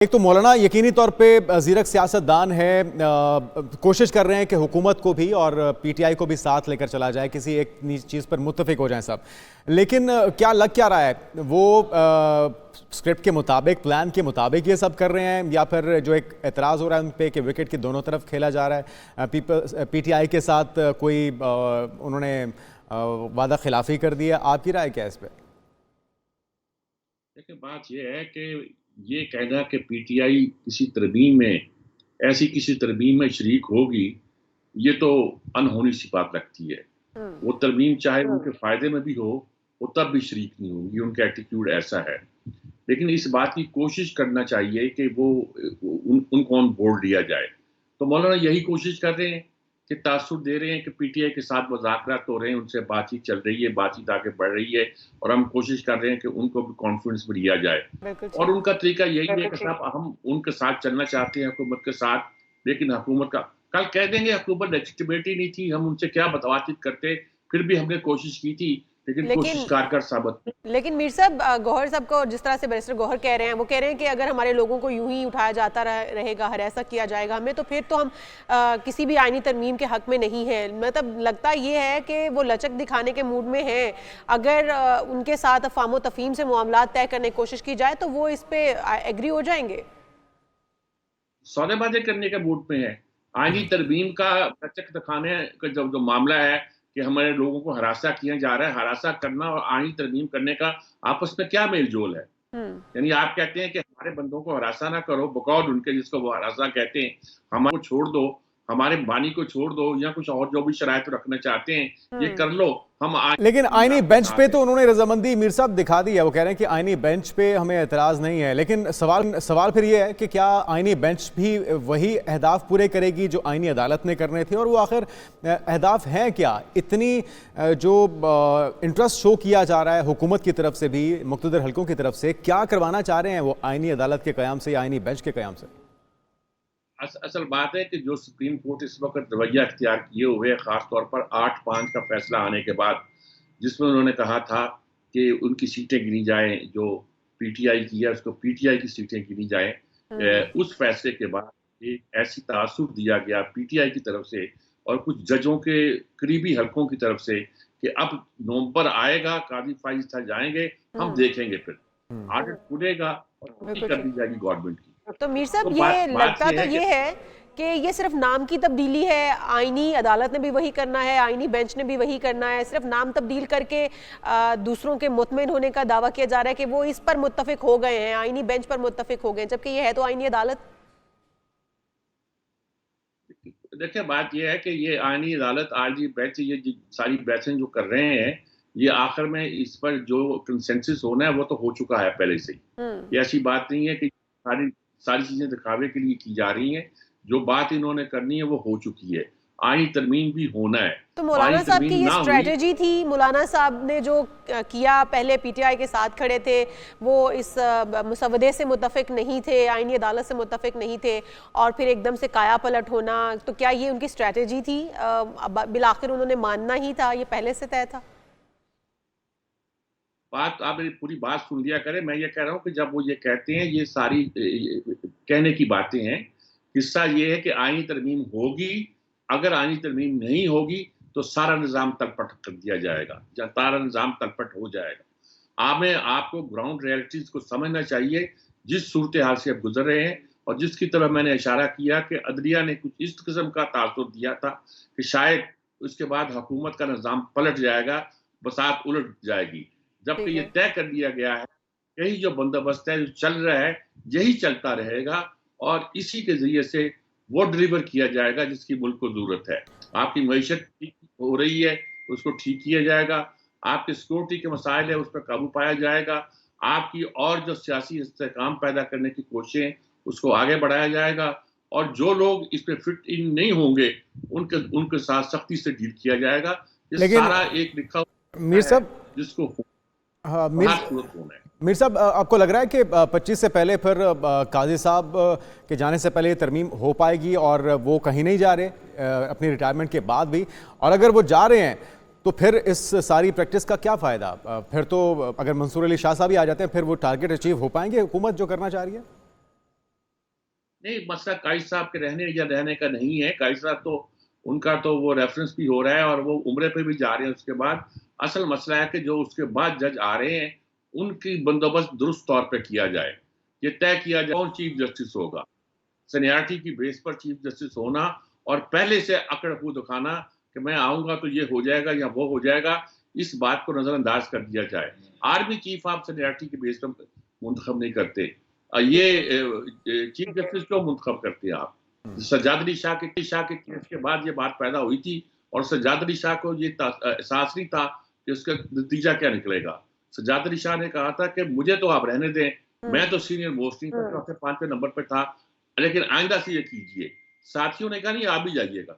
एक तो मौलाना यकीनी तौर पे ज़ीरक सियासतदान है, कोशिश कर रहे हैं कि हुकूमत को भी और पीटीआई को भी साथ लेकर चला जाए, किसी एक चीज़ पर मुत्तफिक हो जाएं सब। लेकिन क्या लग क्या रहा है, वो स्क्रिप्ट के मुताबिक, प्लान के मुताबिक ये सब कर रहे हैं, या फिर जो एक एतराज़ हो रहा है उन पे कि विकेट की दोनों तरफ खेला जा रहा है, पीटीआई के साथ कोई उन्होंने वादा खिलाफी कर दी है? आपकी राय क्या है इस पर? देखिए, बात यह है कि ये कहना कि पीटीआई किसी तरमीम में ऐसी किसी तरमीम में शरीक होगी, ये तो अनहोनी सी बात लगती है। वो तरमीम चाहे उनके फ़ायदे में भी हो, वो तब भी शरीक नहीं होंगी, उनका एटीट्यूड ऐसा है। लेकिन इस बात की कोशिश करना चाहिए कि वो उनको ऑन बोर्ड लिया जाए। तो मौलाना यही कोशिश कर रहे हैं कि तासुर दे रहे हैं कि पीटीआई के साथ मुज़ाकरात हो रहे हैं, उनसे बातचीत चल रही है, बातचीत आगे बढ़ रही है और हम कोशिश कर रहे हैं कि उनको भी कॉन्फ्रेंस में लिया जाए। और उनका तरीका यही है कि साहब हम उनके साथ चलना चाहते हैं, हुकूमत के साथ, लेकिन हुकूमत का कल कह देंगे हुकूमत लेजिटिमेटी नहीं थी, हम उनसे क्या बातचीत करते, फिर भी हमने कोशिश की थी, लेकिन कोशिश कारगर साबित। लेकिन मीर साहब, गौहर साहब को जिस तरह से बैरिस्टर गौहर कह रहे हैं, वो कह रहे हैं कि अगर हमारे लोगों को यूं ही उठाया जाता रहेगा, हरासा किया जाएगा हमें, तो फिर तो हम किसी भी आईनी तरमीम के हक में नहीं है। मतलब लगता ये है कि वो लचक दिखाने के मूड में हैं। अगर उनके साथ अफ़ाम तफ़हीम से मामलात तय करने की कोशिश की जाए तो वो इस पे एग्री हो जाएंगे। सौदेबाजी करने के मूड में है। आईनी तरमीम का लचक दिखाने का जो मामला है कि हमारे लोगों को हरासा किया जा रहा है, हरासा करना और आईनी तरमीम करने का आपस में क्या मेल-जोल है? यानी आप कहते हैं कि हमारे बंदों को हरासा ना करो, बकौल उनके जिसको वो हरासा कहते हैं, हमारे को छोड़ दो, हमारे बानी को छोड़ दो, या कुछ और जो भी शराइत रखना चाहते हैं, ये कर लो। लेकिन आईनी बेंच पे तो उन्होंने रजामंदी मीर साहब दिखा दी है। वो कह रहे हैं कि आईनी बेंच पे हमें एतराज़ नहीं है, लेकिन सवाल फिर ये है कि क्या आईनी बेंच भी वही अहदाफ पूरे करेगी जो आईनी अदालत ने करने थे? और वो आखिर अहदाफ हैं क्या? इतनी जो इंटरेस्ट शो किया जा रहा है हुकूमत की तरफ से भी, मुक़्तदर हल्कों की तरफ से, क्या करवाना चाह रहे हैं वो आईनी अदालत के क़याम से या आईनी बेंच के क़याम से? असल बात है कि जो सुप्रीम कोर्ट इस वक्त रवैया अख्तियार किए हुए, ख़ास तौर पर 8-5 का फैसला आने के बाद, जिसमें उन्होंने कहा था कि उनकी सीटें गिनी जाएं, जो पीटीआई की है उसको पीटीआई की सीटें गिनी जाएं। उस फैसले के बाद एक ऐसी तासुर दिया गया पीटीआई की तरफ से और कुछ जजों के करीबी हलकों की तरफ से कि अब नवंबर आएगा, काजी फाइज था जाएंगे, हम देखेंगे, फिर ऑडिट खुलेगा और कर दी जाएगी गवर्नमेंट की। तो मीर साहब, तो ये लगता तो है ये है कि ये सिर्फ नाम की तब्दीली है। आईनी अदालत ने भी वही करना है, आईनी बेंच ने भी वही करना है, सिर्फ नाम तब्दील करके दूसरों के मुतमिन होने का दावा किया जा रहा है कि वो इस पर मुत्तफिक हो गए हैं, आईनी बेंच पर मुत्तफिक हो गए हैं, जबकि ये है तो आईनी अदालत। देखिए, बात ये है कि ये आईनी अदालत, आईनी बेंच, ये सारी बहसें जो कर रहे हैं, ये आखिर में इस पर जो कंसेंसस होना है वो तो हो चुका है पहले से ही। ये ऐसी बात नहीं है कि सारी सारी चीजें दिखावे के लिए की जा रही हैं। जो बात इन्होंने करनी है वो हो चुकी है। आईनी तरमीम भी होना है। तो मौलाना साहब की ये स्ट्रेटेजी थी, मौलाना साहब ने जो किया, पहले पीटीआई के साथ खड़े थे, वो इस मुसवदे से मुत्तफिक नहीं थे, आईनी अदालत से मुत्तफिक नहीं थे, और फिर एकदम से काया पलट होना, तो क्या ये उनकी स्ट्रेटेजी थी? बिलाखिर उन्होंने मानना ही था, ये पहले से तय था? बात आप मेरी पूरी बात सुन लिया करें। मैं ये कह रहा हूँ कि जब वो ये कहते हैं, ये सारी कहने की बातें हैं। हिस्सा ये है कि आईनी तरमीम होगी, अगर आईनी तरमीम नहीं होगी तो सारा निज़ाम तलपट कर दिया जाएगा, या सारा निज़ाम तलपट हो जाएगा। आपको ग्राउंड रियलिटीज को समझना चाहिए, जिस सूरत हाल से अब गुजर रहे हैं, और जिसकी तरफ मैंने इशारा किया कि अदलिया ने कुछ इस किस्म का तासुर दिया था कि शायद उसके बाद हुकूमत का निज़ाम पलट जाएगा, बसात उलट जाएगी। जबकि ये तय कर लिया गया है, यही जो बंदोबस्त है जो चल रहा है, यही चलता रहेगा और इसी के जरिए से वो डिलीवर किया जाएगा जिसकी मुल्क को जरूरत है। आपकी मईशत ठीक हो रही है, उसको ठीक किया जाएगा। आपके सिक्योरिटी के मसाइल है, उस पर काबू पाया जाएगा। आपकी और जो सियासी इस्तेहकाम पैदा करने की कोशिशें, उसको आगे बढ़ाया जाएगा। और जो लोग इस पर फिट इन नहीं होंगे, उनके साथ सख्ती से डील किया जाएगा। ये सारा एक लिखा मीर साहब, जिसको हाँ, मीर साहब, आपको लग रहा है कि 25 से पहले फिर काजी साहब के जाने से पहले तरमीम हो पाएगी और वो कहीं नहीं जा रहे अपनी रिटायरमेंट के बाद भी? और अगर वो जा रहे हैं तो फिर इस सारी प्रैक्टिस का क्या फ़ायदा? फिर तो अगर मंसूर अली शाह साहब ही आ जाते हैं, फिर वो टारगेट अचीव हो पाएंगे हुकूमत जो करना चाह रही है? नहीं, मसला काइद साहब के रहने या रहने का नहीं है। काइद साहब तो उनका तो वो रेफरेंस भी हो रहा है और वो उम्रे पे भी जा रहे हैं उसके बाद। असल मसला है कि जो उसके बाद जज आ रहे हैं उनकी बंदोबस्त दुरुस्त तौर पे किया जाए। ये तय किया जाए कौन चीफ जस्टिस होगा, सीनियरिटी की बेस पर चीफ जस्टिस होना, और पहले से अकड़ कूद दिखाना कि मैं आऊंगा तो ये हो जाएगा या वो हो जाएगा, इस बात को नजरअंदाज कर दिया जाए। आर्मी चीफ आप सीनियरिटी की बेस पर मुंतखब नहीं करते। ये चीफ जस्टिस क्यों मुंतखब करते हैं आप? सज्जाद अली शाह के केस के बाद ये बात पैदा हुई थी और सज्जाद अली शाह को ये एहसास नहीं था कि उसका नतीजा क्या निकलेगा। सज्जाद अली शाह ने कहा था कि मुझे तो आप रहने दें, मैं तो सीनियर मोस्ट नहीं था, चौथे पांचवें नंबर पे था, लेकिन आइंदा से ये कीजिए। साथियों ने कहा नहीं, आप भी जाइएगा,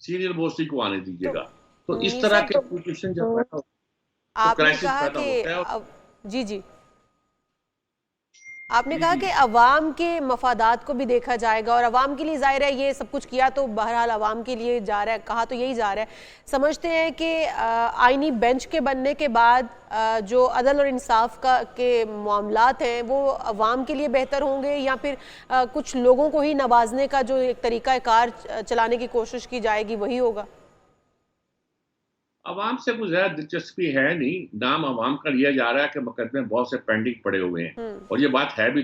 सीनियर मोस्ट को आने दीजिएगा। तो इस तरह के सिचुएशन जब पैदा होता है तो क्राइसिस पैदा होता है। जी जी, आपने कहा कि अवाम के मफादात को भी देखा जाएगा और अवाम के लिए जाहिर है ये सब कुछ किया तो बहरहाल अवाम के लिए जा रहा है, कहा तो यही जा रहा है। समझते हैं कि आईनी बेंच के बनने के बाद जो अदल और इंसाफ के मामलात हैं वो अवाम के लिए बेहतर होंगे या फिर कुछ लोगों को ही नवाजने का जो एक तरीका कार चलाने की कोशिश की जाएगी वही होगा? अवाम से कुछ ज्यादा दिलचस्पी है नहीं। नाम अवाम का लिया जा रहा है कि मुकदमे बहुत से पेंडिंग पड़े हुए हैं और ये बात है भी,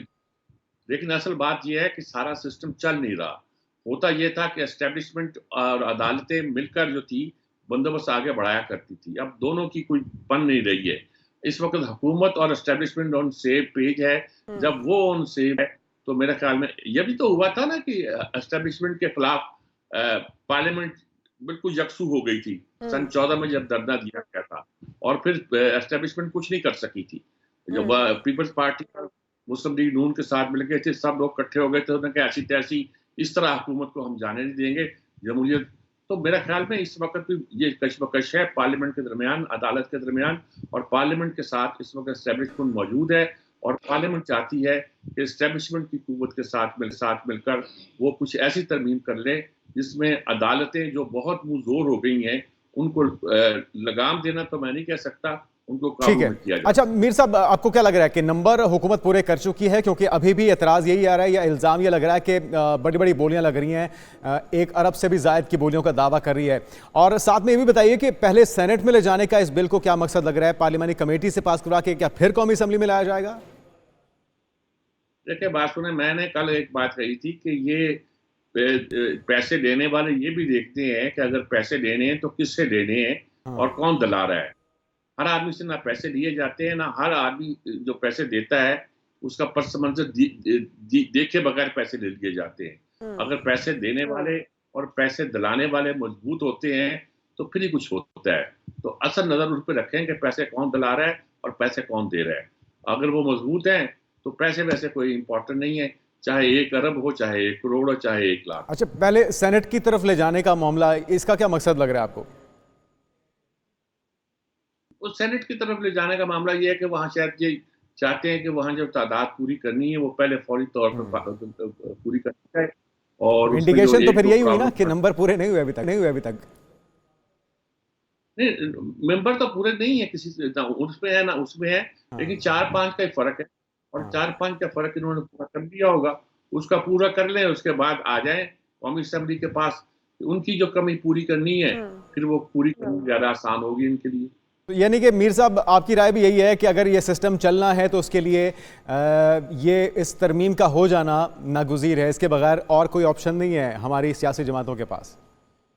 लेकिन असल बात यह है कि सारा सिस्टम चल नहीं रहा। होता यह था कि एस्टेब्लिशमेंट और अदालतें मिलकर जो थी बंदोबस्त आगे बढ़ाया करती थी। अब दोनों की कोई बन नहीं रही है। इस वक्त हुकूमत और एस्टेब्लिशमेंट ऑन सेम पेज है। जब वो ऑन सेम है तो मेरे ख्याल में यह भी तो हुआ था ना कि एस्टेब्लिशमेंट के खिलाफ पार्लियामेंट बिल्कुल यकसू हो गई थी सन 14 में जब धरना दिया गया था और फिर एस्टेब्लिशमेंट कुछ नहीं कर सकी थी। जब पीपल्स पार्टी मुस्लिम लीग नून के साथ मिल गए थे, सब लोग इकट्ठे हो गए थे, उन्होंने कहा ऐसी तैसी इस तरह हुकूमत को हम जाने नहीं देंगे जमहूरियत। तो मेरा ख्याल में इस वक्त भी ये कशमकश है पार्लियामेंट के दरमियान, अदालत के दरमियान, और पार्लियामेंट के साथ इस वक्त एस्टेब्लिशमेंट मौजूद है और पार्लियामेंट चाहती है कि एस्टेब्लिशमेंट की कुव्वत के साथ मिलकर वो कुछ ऐसी तरमीम कर ले जिसमें अदालतें जो बहुत मुंहजोर हो गई हैं उनको लगाम देना तो मैं नहीं कह सकता, उनको काबू में किया जाए। अच्छा मीर साहब, आपको क्या लग रहा है कि नंबर हुकूमत पूरे कर चुकी है? क्योंकि अभी भी एतराज़ यही आ रहा है या इल्ज़ाम ये लग रहा है कि बड़ी बड़ी बोलियां लग रही हैं, 1 अरब से भी ज़ायद की बोलियों का दावा कर रही है। और साथ में ये भी बताइए कि पहले सेनेट में ले जाने का इस बिल को क्या मकसद लग रहा है? पार्लियामानी कमेटी से पास करवा के क्या फिर कौमी असम्बली में लाया जाएगा? देखिए बात सुने, मैंने कल एक बात कही थी कि ये पैसे देने वाले ये भी देखते हैं कि अगर पैसे देने हैं तो किससे देने हैं और कौन दिला रहा है। हर आदमी से ना पैसे लिए जाते हैं, ना हर आदमी जो पैसे देता है उसका पस मंजर देखे बगैर पैसे ले लिए जाते हैं। अगर पैसे देने वाले और पैसे दिलाने वाले मजबूत होते हैं तो फिर ही कुछ होता है। तो असल नजर उस पर रखें कि पैसे कौन दिला रहा है और पैसे कौन दे रहा है। अगर वो मजबूत हैं तो पैसे वैसे कोई इंपॉर्टेंट नहीं है, चाहे 1 अरब हो, चाहे 1 करोड़ हो, चाहे 1 लाख। अच्छा, पहले सेनेट की तरफ ले जाने का मामला, इसका क्या मकसद लग रहा है आपको? उस सेनेट की तरफ ले जाने का मामला ये है कि वहां शायद ये चाहते हैं कि वहां जो तादाद पूरी करनी है वो पहले फौरी तौर पर पूरी करनी है। और इंडिकेशन तो फिर यही हुई ना कि नंबर पूरे नहीं हुए अभी तक। नहीं, मेंबर तो पूरे नहीं है किसी से, उसमें है ना उसमें है, लेकिन 4-5 का ही फर्क है और 4-5 का फर्क इन्होंने पूरा कर दिया होगा। उसका पूरा कर लें, उसके बाद आ जाएं कौमी असेंबली के पास। उनकी जो कमी पूरी करनी है फिर वो पूरी करनी ज्यादा आसान होगी इनके लिए। तो यानी कि मीर साहब, आपकी राय भी यही है कि अगर ये सिस्टम चलना है तो उसके लिए ये इस तरमीम का हो जाना नागुज़ीर है, इसके बगैर और कोई ऑप्शन नहीं है हमारी सियासी जमातों के पास।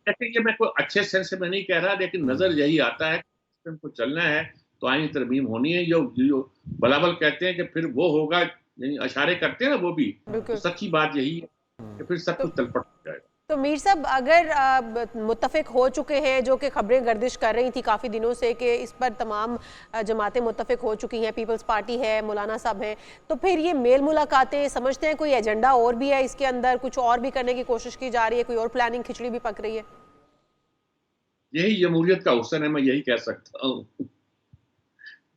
ये मैं कोई अच्छे सेंस में नहीं कह रहा, लेकिन नजर यही आता है कि सिस्टम को चलना है तो आईनी तरमीम होनी है। जो बलाबल कहते हैं कि फिर वो होगा, यानी इशारे करते हैं ना वो भी, तो सच्ची बात यही है कि फिर सब कुछ तलपट जाएगा। तो मीर साहब, अगर मुत्तफिक हो चुके हैं, जो कि खबरें गर्दिश कर रही थी काफ़ी दिनों से कि इस पर तमाम जमातें मुत्तफिक हो चुकी हैं, पीपल्स पार्टी है, मौलाना साहब हैं, तो फिर ये मेल मुलाकातें समझते हैं कोई एजेंडा और भी है इसके अंदर, कुछ और भी करने की कोशिश की जा रही है, कोई और प्लानिंग खिचड़ी भी पक रही है? यही जमहूरियत का हुस्न है, मैं यही कह सकता हूँ।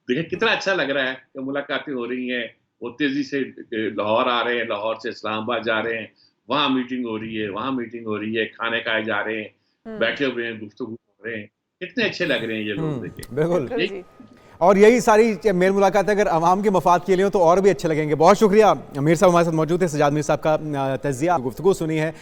देखिए कितना अच्छा लग रहा है कि मुलाकातें हो रही हैं, वो तेजी से लाहौर आ रहे हैं, लाहौर से इस्लामाबाद जा रहे हैं, वहां मीटिंग हो रही है, वहां मीटिंग हो रही है, खाने खाए जा रहे हैं, बैठे हुए हैं, गुफ्तगू कर रहे हैं। कितने अच्छे लग रहे हैं ये लोग। देखिए बिल्कुल। और यही सारी मेल मुलाकात अगर आवाम के मफाद के लिए हो तो और भी अच्छे लगेंगे। बहुत शुक्रिया। मीर साहब हमारे साथ मौजूद थे, सजाद मीर साहब का तजिया गुफ्तगू सुनी है।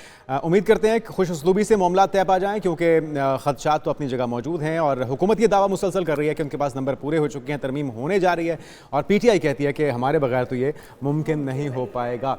उम्मीद करते हैं कि खुश उसलूबी से मामला तय पा जाएँ, क्योंकि खदशात तो अपनी जगह मौजूद हैं और हुकूमत ये दावा मुसलसल कर रही है कि उनके पास नंबर पूरे हो चुके हैं, तरमीम होने जा रही है, और PTI कहती है कि हमारे बगैर तो ये मुमकिन नहीं हो पाएगा।